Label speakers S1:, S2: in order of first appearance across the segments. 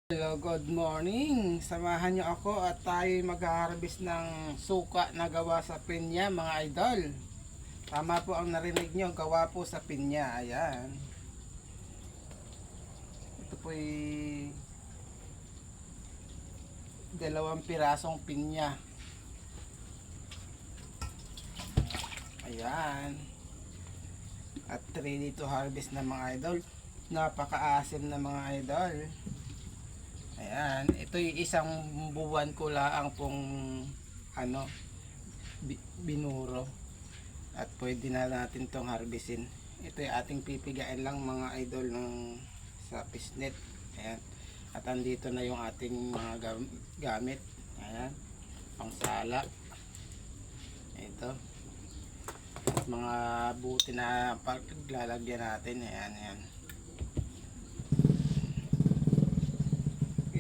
S1: Hello, good morning. Samahan niyo ako at tayo mag-harvest ng suka na gawa sa pinya, mga idol. Tama po ang narinig niyo, gawa po sa pinya. Ayan. Ito po ay 2 pirasong pinya. Ayan. At ready to harvest na, mga idol. Napakaasim na, mga idol. Ayan, ito yung isang buwan ko lang pong binuro. At pwede na natin tong harvestin. Ito yung ating pipigain lang, mga idol, ng sa pisnet. Ayan. At andito na yung ating mga gamit. Ayan, pangsala. Ito. At mga buti na paglalagyan natin. Ayan, ayan.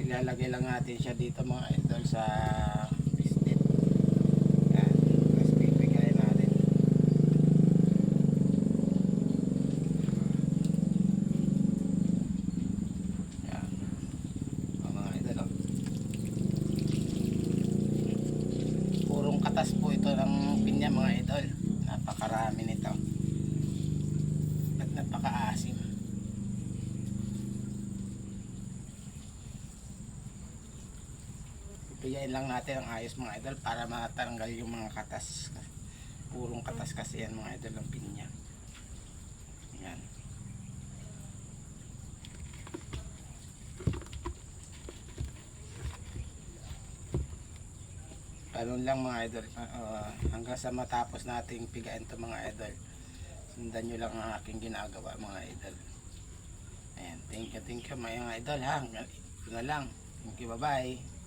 S1: Ilalagay lang natin siya dito, mga idol, sa pisnet. Yan, tapos pipigay natin. Yan, mga idol, oh. Purong katas po ito ng pinya, mga idol. Napakarami nito at napakaasim. Pipigayin lang natin ang ayos, mga idol, para matanggal yung mga katas. Purong katas kasi yan, mga idol, ng pinya. Yan. Ganun lang, mga idol. Hanggang sa matapos nating pigain to, mga idol. Sundan nyo lang ang aking ginagawa, mga idol. Ayan, thank you mga idol, ha. Ito na lang. Thank you, bye bye.